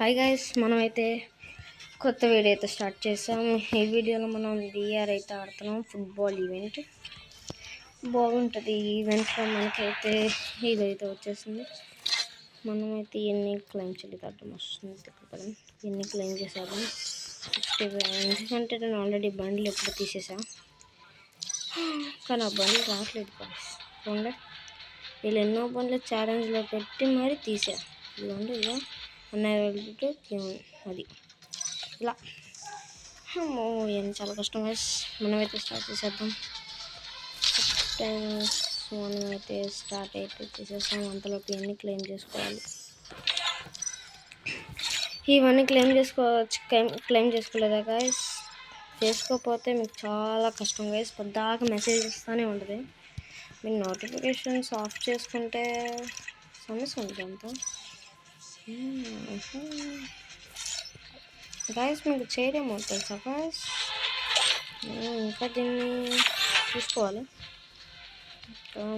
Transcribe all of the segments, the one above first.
Hi guys, మనమైతే కొత్త video అయితే స్టార్ట్ చేసాం. ఈ వీడియోలో మనం డిఆర్ అయితే ఆడుతున్నాం. ఫుట్బాల్ ఈవెంట్ బాగుంటుంది. ఈ ఈవెంట్లో మనకైతే ఇదైతే వచ్చేసింది. మనమైతే ఎన్ని క్లైమ్ చేయలేదు వస్తుంది కదా. ఎన్ని క్లైమ్ చేసాము 65. ఎందుకంటే నేను ఆల్రెడీ బండ్లు ఎప్పుడు తీసేసా, కానీ ఆ బండ్లు రావట్లేదు గైస్. చూడండి, వీళ్ళు ఎన్నో బండ్లు ఛాలెంజ్లో పెట్టి మరీ తీసా. ఇదిగోండి, ఇలా అన్నయ్య అది ఇలా ఏం చాలా కష్టం గైస్. మనమైతే స్టార్ట్ చేసేద్దాం. మనమైతే స్టార్ట్ అయితే చేసేస్తాం. అంతలోపు ఇవన్నీ క్లెయిమ్ చేసుకోవాలి. ఇవన్నీ క్లెయిమ్ చేసుకోలేదా గైస్? చేసుకోకపోతే మీకు చాలా కష్టం గైస్. పొద్దాక మెసేజ్ ఇస్తూనే ఉంటుంది. మీరు నోటిఫికేషన్స్ ఆఫ్ చేసుకుంటే సమస్య ఉంటుంది అంతా. గాయస్, మీకు చేయడేమో తెలుసా గాయస్? ఇంకా దీన్ని చూసుకోవాలి.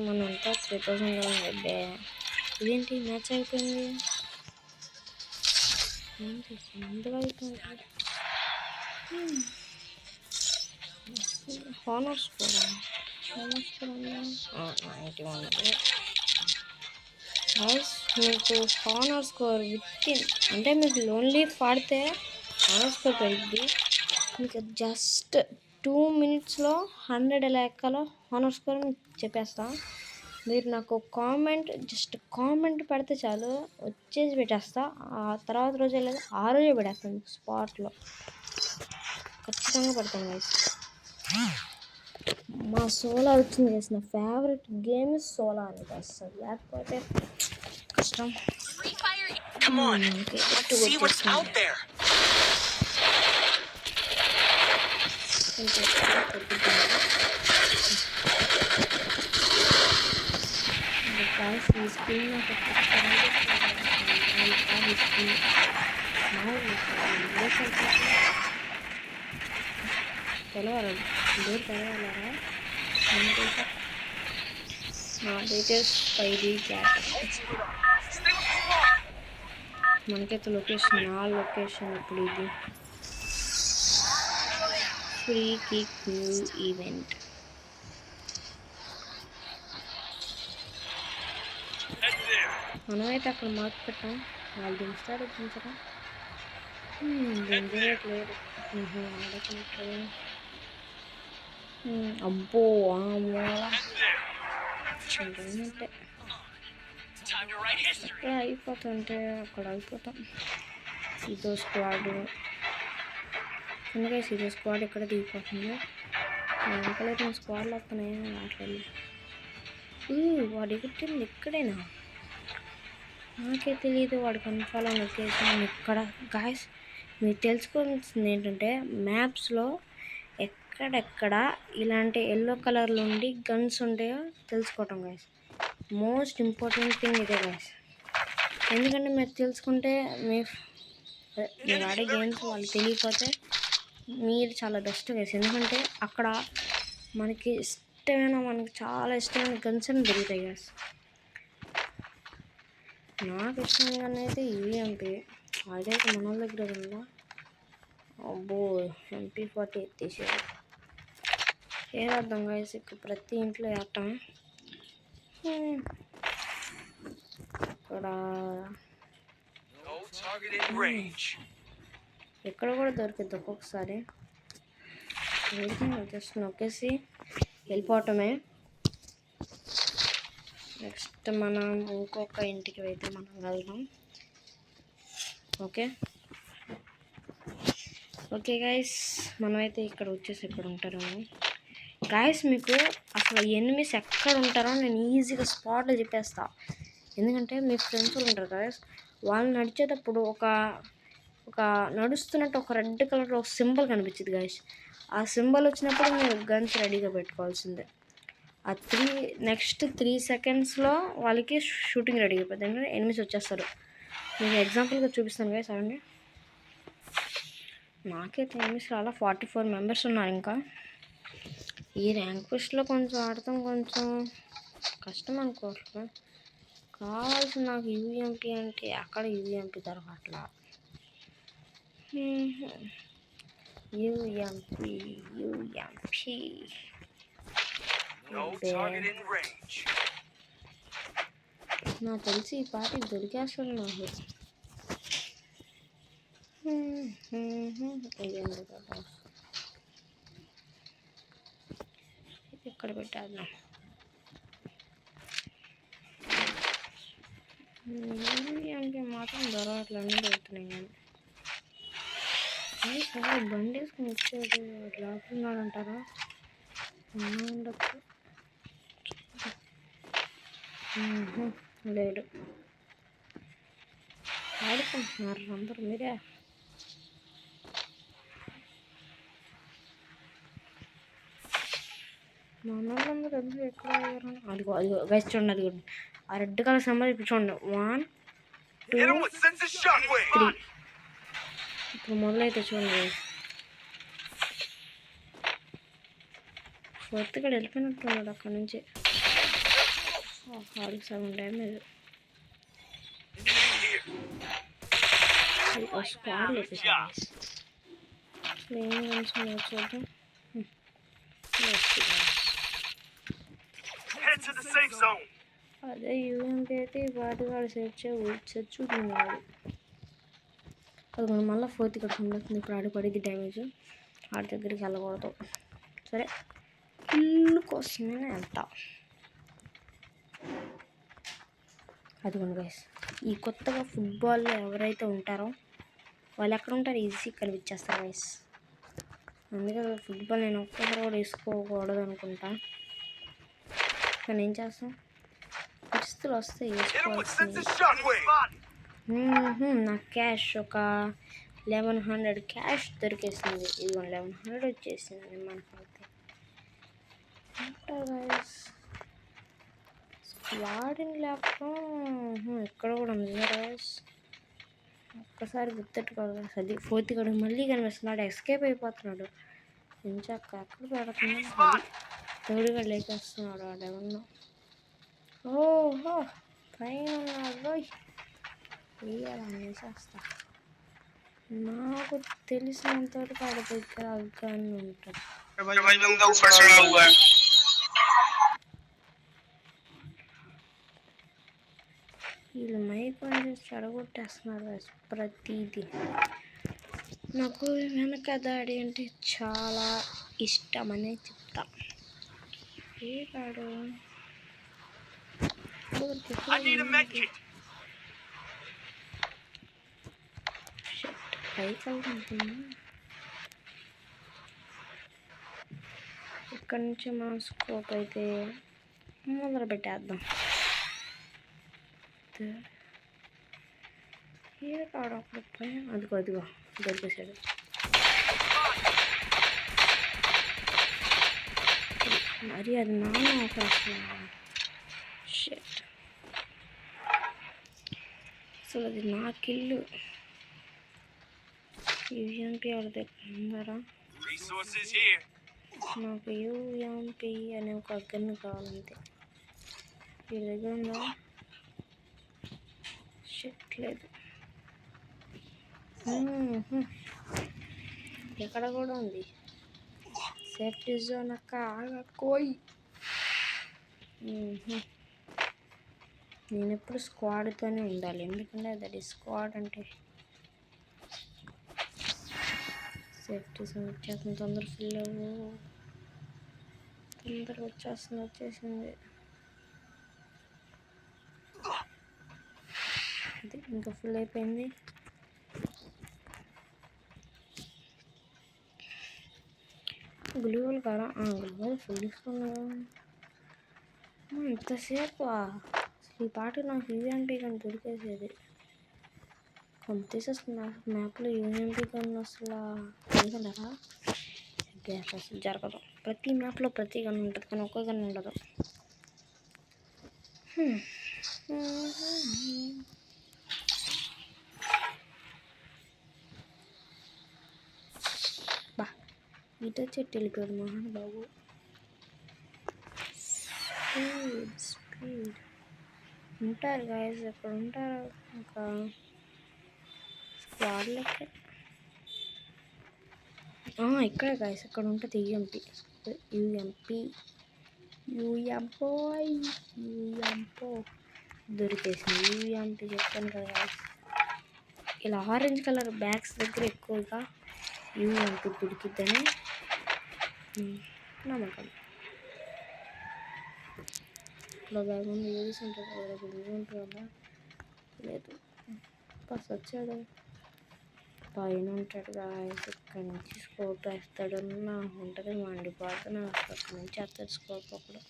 మనంతా 3000 ఇదేంటి మ్యాచ్ అయిపోయింది. ముందుగా అయిపోయింది. Honour score 91. గైస్, మీకు హానర్ స్కోర్ విత్ అంటే మీకు లోన్లీ పాడితే హానర్ స్కోర్ పెరుగుతుంది. మీకు జస్ట్ 2 minutesలో 100 లెక్కలో హానర్ స్కోర్ మీకు చెప్పేస్తా. మీరు నాకు జస్ట్ కామెంట్ పెడితే చాలు, వచ్చేసి పెట్టేస్తా. ఆ తర్వాత రోజే లేదు, ఆ రోజే పెడేస్తాను మీకు స్పాట్లో. ఖచ్చితంగా పెడతాను గైస్. మా సోలా వచ్చింది చేసిన ఫేవరెట్ గేమ్ సోలా అని అసలు, లేకపోతే కష్టం. తెలవాలా నా డీటెయిల్స్ 5 మనకైతే లొకేషన్, నా లొకేషన్ ఇప్పుడు ఇది ఫ్రీ కిక్ ఈవెంట్. మనమైతే అక్కడ మార్క్ పెట్టాం. వాళ్ళు దించుతారు, దించరా దించలేదు. అబ్బో అక్కడ అయిపోతుంటే అక్కడ అయిపోతాం. ఇదో స్క్వాడ్ ఎందుకంటే ఇదో స్క్వాడ్ ఇక్కడ దిగిపోతుంది. వెనకలైతే నేను స్క్వాడ్లో వస్తున్నాయి మాట్లాడలేదు. వాడు ఎగుట్టింది ఇక్కడేనా? నాకే తెలియదు. వాడు కన్ఫామ్ లొకేషన్ ఇక్కడ. గాయస్, మీరు తెలుసుకోవాల్సింది ఏంటంటే మ్యాప్స్లో ఎక్కడెక్కడ ఇలాంటి ఎల్లో కలర్లో ఉండి గన్స్ ఉంటాయో తెలుసుకోవటం గాయస్. మోస్ట్ ఇంపార్టెంట్ థింగ్ ఇదే గాయస్. ఎందుకంటే మీరు తెలుసుకుంటే మీరు ఆడే గేమ్స్ వాళ్ళు తెలియకపోతే మీరు చాలా బెస్ట్ గాయస్. ఎందుకంటే అక్కడ మనకి చాలా ఇష్టమైన గన్స్ అని దొరుకుతాయి గాయస్. నాకు ఇష్టంగా అయితే యూఎంపీ అదైతే మన దగ్గర ఉందా. అబ్బో, MP40 ఎత్తేసారు. ఏదర్థం గాయస్, ఇక్కడ ప్రతి ఇంట్లో వేయటం. ఇక్కడ కూడా దొరికింది ఒక్కొక్కసారి. జస్ట్ నొక్కేసి వెళ్ళిపోవటమే. నెక్స్ట్ మనం ఇంకొక ఇంటికి అయితే మనం వెళ్దాం. ఓకే గైస్, మనమైతే ఇక్కడ వచ్చేసి ఇక్కడ ఉంటారేమో. గాయస్, మీకు అసలు ఎనిమిస్ ఎక్కడ ఉంటారో నేను ఈజీగా స్పాట్లో చెప్పేస్తా. ఎందుకంటే మీ ఫ్రెండ్స్ ఉంటారు గాయస్, వాళ్ళు నడిచేటప్పుడు ఒక నడుస్తున్నట్టు ఒక రెడ్ కలర్ ఒక సింబల్ కనిపించింది గాయస్. ఆ సింబల్ వచ్చినప్పుడు మీరు గన్స్ రెడీగా పెట్టుకోవాల్సిందే. ఆ నెక్స్ట్ 3 secondsలో వాళ్ళకి షూటింగ్ రెడీ అయిపోతుంది. ఎందుకంటే ఎనిమిస్ వచ్చేస్తారు. మీకు ఎగ్జాంపుల్గా చూపిస్తాను గాయస్. అవన్నీ నాకైతే ఎనిమిస్ అలా 44 members ఉన్నారు. ఇంకా ఈ ర్యాంక్ పుష్లో కొంచెం ఆడతాం, కొంచెం కష్టం అనుకోవట్లేదు. కావాల్సిన నాకు యూఎంపీ అంటే అక్కడ యూఎంపీ దొరకట్లా. యూఎంపీ యూఎంపీ నాకు తెలిసి ఈ పాటికి దొరికేస్తాడు నాకు. ఇక్కడ పెట్టేద్దాం. అంటే మాత్రం దొరకట్లన్నీ దొరుకుతున్నాయి. కానీ సరే బండి వేసుకుని వచ్చాడు. లోపల అంటారా ఉండొచ్చు. లేడు. ఆడుకుంటున్నారు అందరూ. మీరే మా వాళ్ళందరూ ఎందుకు ఎక్కడ అయ్యారు? అదిగో అదిగో గైస్ చూడండి, అది ఆ రెడ్ కలర్ సంబర్ ఇప్పుడు చూడండి. 1 2 3 ఇప్పుడు మొదలైతే చూడండి. ఫోర్త్ కూడా వెళ్ళిపోయినట్టున్నాడు అక్కడ నుంచి. ఆడికి సగం డ్యామేజ్. స్క్వాడ్ లేపేసాడు. ఏం కొంచెం చూద్దాం. అదే యూఎంపీ అయితే వాడు చచ్చుకున్నాడు. అది మనం మళ్ళీ ఫోర్త్ ఇక్కడ సంబంధించింది. ఇప్పుడు ఆడి పడింది డ్యామేజ్. ఆడి దగ్గరికి వెళ్ళకూడదు. సరే ఇల్లు కోసమే వెళ్తా. అదిగోండి గైస్, ఈ కొత్తగా ఫుట్బాల్లో ఎవరైతే ఉంటారో వాళ్ళు ఎక్కడ ఉంటారో ఈజీ కనిపించేస్తారు గైస్. అందుకే ఫుట్బాల్ నేను ఒక్కసారి కూడా వేసుకోకూడదు అనుకుంటా. కానీ ఏం చేస్తాం, పరిస్థితులు వస్తాయి వేసుకోవాల్సింది. నాకు క్యాష్ ఒక 1100 క్యాష్ దొరికేసింది. ఇది 1100 వచ్చేసింది మనకైతే. గైస్ వాడిని లేకపోతే ఇక్కడ కూడా ఉంది గైస్. ఒక్కసారి గుర్తెట్టుకోవాలి. అది ఫోర్త్ గడు మళ్ళీ కనిపిస్తున్నాడు. ఎస్కేప్ అయిపోతున్నాడు. ఇంచక్క ఎక్కడ పెడుతున్నాడు. తోడుగా లేకేస్తున్నాడు వాడు ఏమన్నా. ఓహో పైన ఉన్నాడు. వేసేస్తా. నాకు తెలిసినంత వరకు ఆడ దగ్గర అగ్గాన్ని ఉంటుంది. వీళ్ళు మైక్ పని చేసి చెడగొట్టేస్తున్నారు ప్రతిదీ. నాకు వెనక దాడి అంటే చాలా ఇష్టమనే చెప్తా. ఏ కాడు పైకి వెళ్తుంది. ఇక్కడి నుంచి మనం స్కోప్ అయితే మొదలు పెట్టేద్దాం. ఏ కాడు అప్పుడు అదిగో అదిగో దొరికేసాడు. మరి అది నాన్న అవకాశం. అసలు అది నా కిల్లు. యూఎంపీ ఆడ దగ్గర నాకు యూఎంపీ అనే ఒక గన్ను కావాలంతే. వీళ్ళ దగ్గర ఉందా? షట్ లేదు. ఎక్కడ కూడా ఉంది. సేఫ్టీ జోన్ అక్క కోయి. నేను ఎప్పుడు స్క్వాడ్తోనే ఉండాలి. ఎందుకంటే అది స్క్వాడ్ అంటే సేఫ్టీ జోన్ వచ్చేస్తుంది. తొందర ఫిల్ అవ్వు. తొందరగా వచ్చేసింది. అది ఇంకా ఫుల్ అయిపోయింది. గ్లూవల్ కదా, గ్లూవల్ ఫుల్ తీసుకున్నాను. ఇంతసేపు అసలు ఈ పాట నాకు యూఎంపీ కానీ దొరికేసేది. తీసేస్తున్నా మ్యాప్లో యూఎంపీ కానీ అసలు ఎందుకంటారా గ్యాస్ అసలు జరగదు. ప్రతి మ్యాప్లో ప్రతి గన్ ఉంటుంది కానీ ఒక్క గన్ ఉండదు. బా ఇటు చెట్టు వెళ్ళిపోయాడు మహానుబాబు. స్పీడ్ ఉంటారు గాయస్, ఎక్కడ ఉంటారు ఇంకా స్క్వాడ్ లెక్క. ఇక్కడే గాయస్, ఇక్కడ ఉంటుంది యూఎంపీ. యూఎంపీ యూఎంపో దొరికేసింది. యూఎంపీ చెప్తాను కదా గాయస్, ఇలా ఆరెంజ్ కలర్ బ్యాగ్స్ దగ్గర ఎక్కువగా యూఎంపీ దొరికిద్దని నమ్మకం. ఇలా బ్యాగ్ ఉంది, యూజ్ ఉంటుంది కదా, యూజ్ ఉంటుంది కదా. లేదు బస్ వచ్చాడు, పైన ఉంటాడు గాయస్. ఇక్కడి నుంచి స్కోప్ వేస్తాడన్న ఉంటుంది, మండిపోతున్నా అక్కడి నుంచి వస్తాడు స్కోప్ ఒకడు.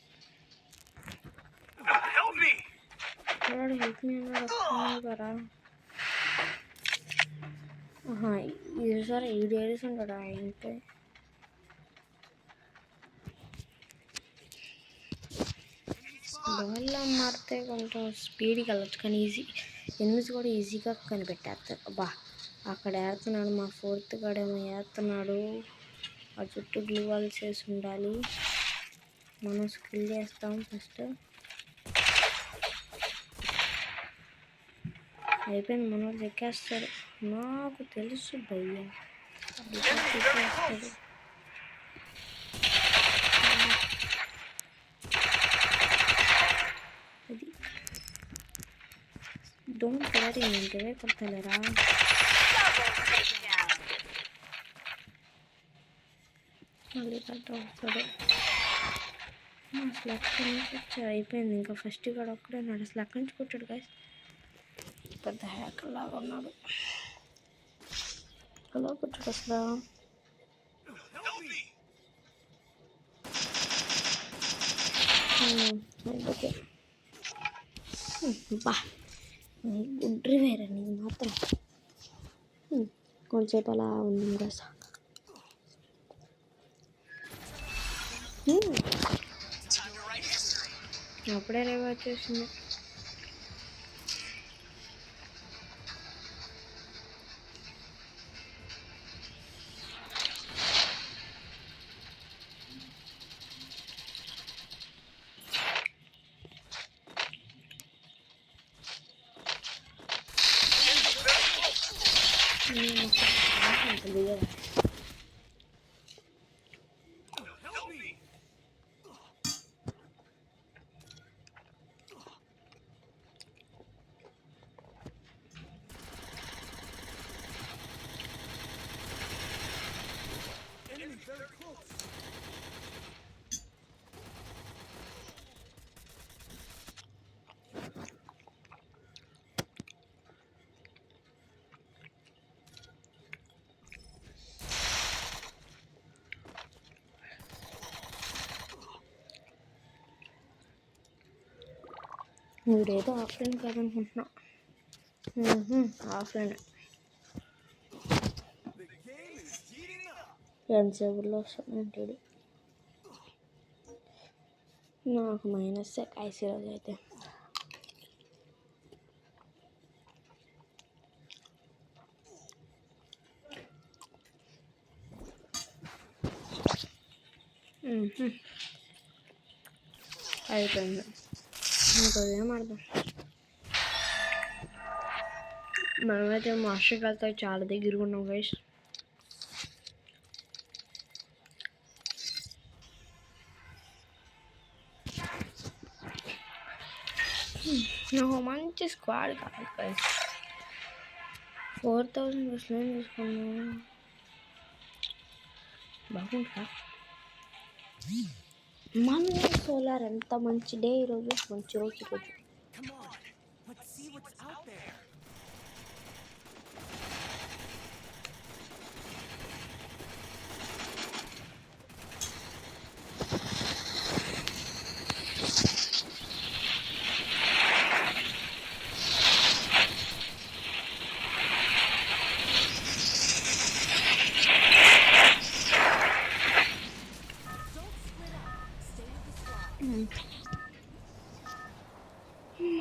హెల్ప్ మీ అన్నాడు కదా. ఇది సరే, ఈ డేరీస్ ఉంటాడా ఇంటే. బాల్ మారితే కొంచెం స్పీడ్గా వెళ్ళచ్చు, కానీ ఎనిమిది కూడా ఈజీగా కనిపెట్టేస్తారు. అబ్బా అక్కడ వేస్తున్నాడు, మా ఫోర్త్ గడేమో వేస్తున్నాడు. ఆ చుట్టూ గ్లూ వాల్స్ చేసి ఉండాలి. మనం స్కిల్ చేస్తాం ఫస్ట్. అయిపోయింది, మనోడు ఎక్కేస్తాడు, నాకు తెలుసు భయ్యా. ఎక్కేస్తాడు. అది డోంట్ వరీ, ఇంటివే కొడతలేరా. మళ్ళీ కట్ట వస్తాడు. అసలు ఎక్కడి నుంచి వచ్చా. అయిపోయింది, ఇంకా ఫస్ట్ కూడా ఒక్కడే ఉన్నాడు. అసలు ఎక్కడి నుంచి కొట్టాడు గాయస్, పెద్ద హ్యాకర్ లాగా ఉన్నాడు. ఎలా కొట్టాడు అసలు. ఓకే బా, గుడ్రి వేరే నీకు మాత్రం. కొంచెంసేపు అలా ఉంది కదా. అప్పుడే రేపు వచ్చేసింది. వీడేదో ఆఫ్లైన్ కాదనుకుంటున్నా. ఆఫ్లైన్ ఎంతసేపులో వస్తుందంటాడు. నాకు మైనస్ ఐసీ రోజు అయితే. అయిపోయింది, ఇంకోదేం ఆడదాం. మనమైతే మాస్టర్ వెళ్తా చాలా దగ్గరగా ఉన్నాం గైస్. నాకు మంచి స్క్వాడ్ కావాలి గైస్. 4000 వస్తుంది తీసుకున్నాం, బాగుంటుందా. మన సోలార్ ఎంత మంచి డే ఈరోజు, మంచి రోజు ఈరోజు.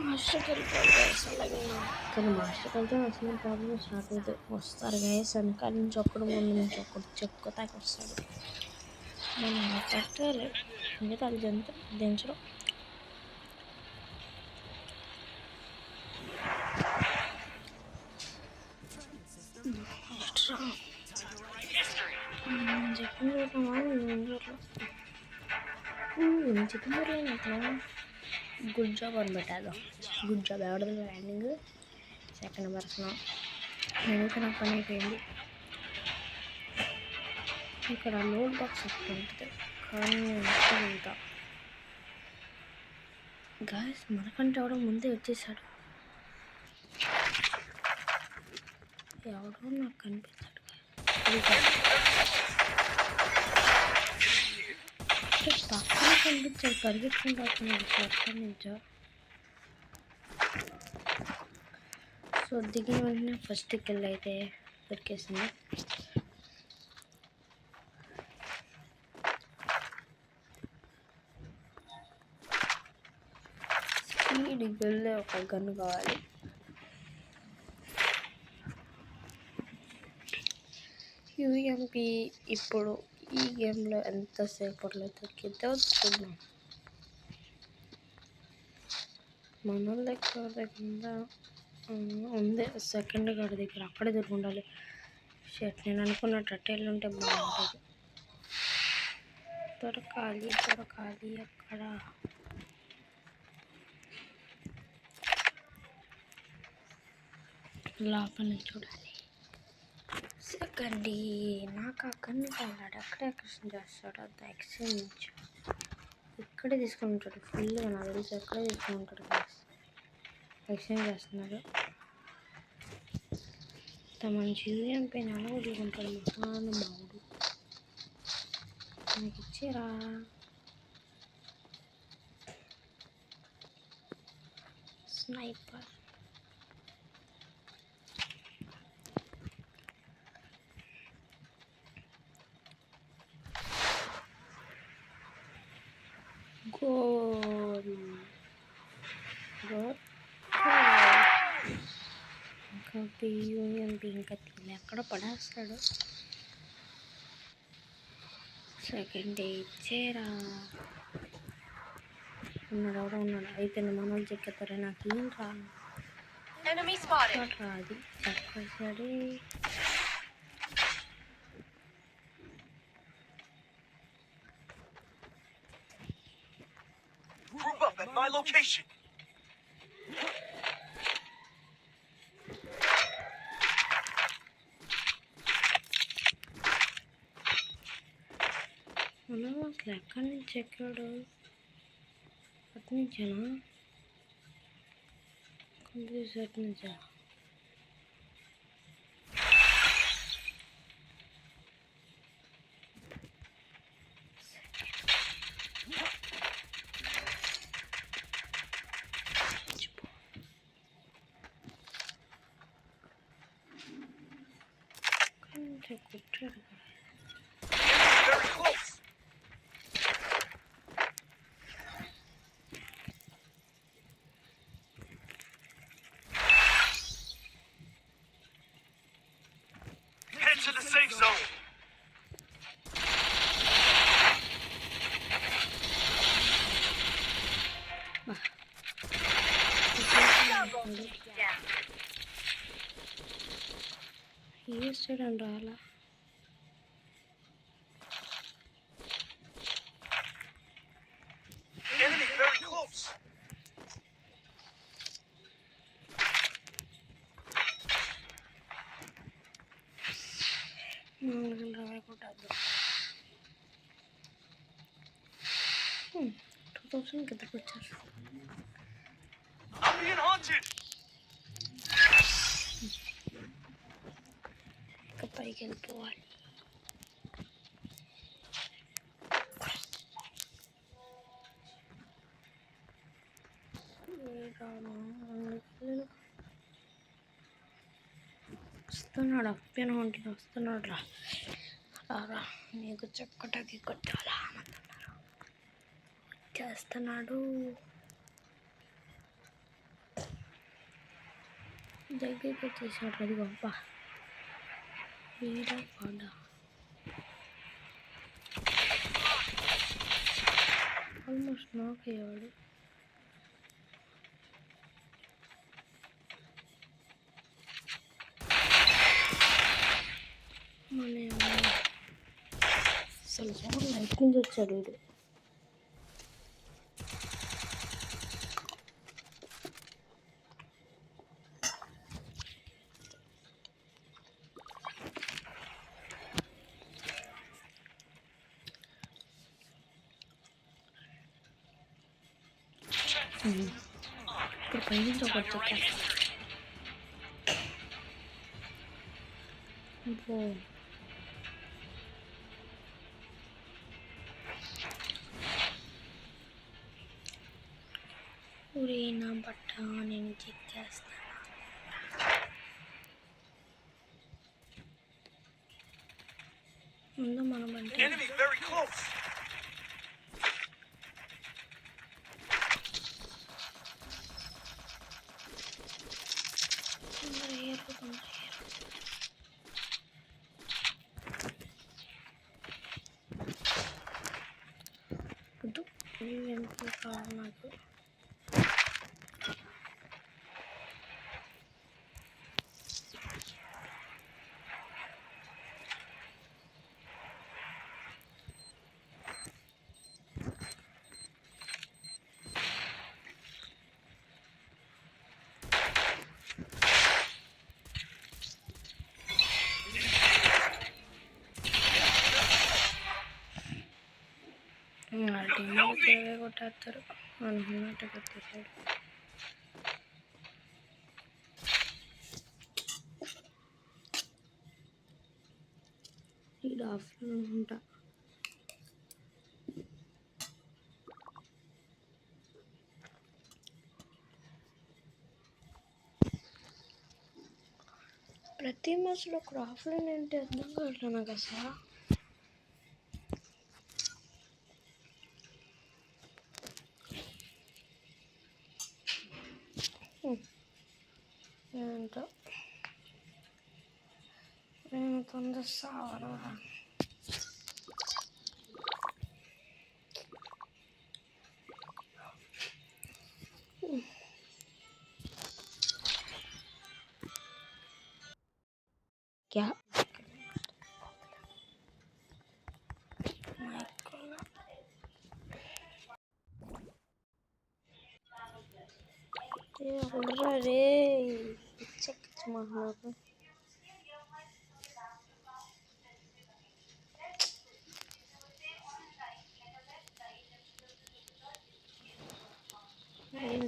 మాస్టర్కి వెళ్ళిపోవాలి గైస్. అలాగే కానీ మాస్టర్కి వెళ్తే అసలు ప్రాబ్లం స్టార్ట్ అవుతుంది. వస్తారు గైస్, వెనకాల నుంచి ఒక్కడు, ముందు నుంచి ఒక్కడు చెక్కుతాకి వస్తాడు. మనం పెట్టాలి, మిగతా అది దించడం. చికెన్ చూసామా చికెన్ బిర్యానీ అక్కడ గుడ్ జాబ్ అని పెట్టాదు. గుడ్ జాబ్ ఎవరిది ల్యాండింగ్ సెకండ్ పర్సన్. నేనైతే నాకు పని అయిపోయింది. ఇక్కడ లోడ్ బాక్స్ ఒకటి ఉంటుంది కానీ వెళ్తా గాయస్. మనకంటే ఎవడో ముందే వచ్చేసాడు. ఎవడో నాకు కనిపించాడు. పక్కన కనిపించాడు, పరిగెత్తుకుంటూ వస్తున్నాడు ఎక్కడి నుంచో. సో దిగిన వెంటనే ఫస్ట్ కిల్ అయితే దొరికేసింది. స్పీడ్కి వెళ్ళే ఒక గన్ కావాలి. యూఎంపీ ఇప్పుడు ఈ గేమ్లో ఎంతసేపట్లో దొరికితే చూద్దాం. మన దగ్గర కింద ఉంది సెకండ్ గడి దగ్గర, అక్కడే దొరుకుండాలి. షర్ట్ నేను అనుకున్నట్టు అట్టేళ్ళు ఉంటే బాగుంటుంది. దొరకాలి అక్కడ. లోపల నుంచి చూడాలి. సెకండ్ నాకు అక్కడిని కావాడు. అక్కడే ఎక్స్చేంజ్ చేస్తాడు. అది ఎక్స్చేంజ్ ఇక్కడే తీసుకుని ఉంటాడు. ఫుల్గా నాకు తెలిసి ఎక్కడే తీసుకుని ఉంటాడు. ఎక్స్చేంజ్ చేస్తున్నాడు. మంచి యూఎం పైన అలా వదులుకుంటాడు మహానుభావుడు. నాకు ఇచ్చారా స్నైపర్. గోల్ ఇంకా యూఎంపీ ఇంకా ఎక్కడ పడేస్తాడు. సెకండ్ ఇచ్చేరా. ఉన్నాడు ఎవడో ఉన్నాడు. అయిపోయింది. మన వాళ్ళు చెక్కేస్తారే. నాకు ఏం రాదు. రాది చెప్పేసరి. Move up at my location. మనం అసలు ఎక్కడి నుంచి ఎక్కాడు? అటు నుంచేనా? కంప్లీట్ అటు నుంచా? కుట్టాడు. Very close. Head to the safe zone. చూడండి అలా. Enemy very close. కొట్టద్దు. 2000 కిందకు వచ్చారు. I'm being haunted. ఇంకా పైకి వెళ్ళిపోవాలి. వస్తున్నాడు. అప్పేనా ఉంటుంది. వస్తున్నాడు. రారా నీకు చక్కటకి కొట్టాలా అంటున్నారు. చేస్తున్నాడు. దగ్గరికి వచ్చేసాడు. అది గొప్ప వీడా పాడ. ఆల్మోస్ట్ నాక్ అయ్యాడు. అసలు చూడండి లైట్ నుంచి వచ్చాడు వీడు. ఇప్పుడు పై నుంచి ఒకటి చెప్పేస్తాను. ఊరే నా బట్ట నేను చెక్ చేస్తాను. ముందు మన బట్ట Enemy very close. వద్దు ఎంత కావాలి నాకు. టీవీ కొట్టేస్తారు అనుకున్నట్టు కొట్టేశాడు. ఇది ఆఫ్లో అనుకుంటా. ప్రతి మ్యాచ్లో క్రాఫ్ట్లైన్ ఏంటి అర్థం కావట్లేదు నాకు అసలు. ఏంటో నేను తొందర సావరా. क्या रे चेक मारना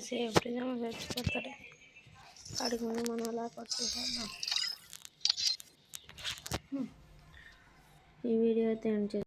సేఫ్టీ చచ్చిపోతారు. అడిగి ముందు మనం అలా పట్టుకుంటాం. ఈ వీడియో అయితే ఎండ్ చేస్తాం.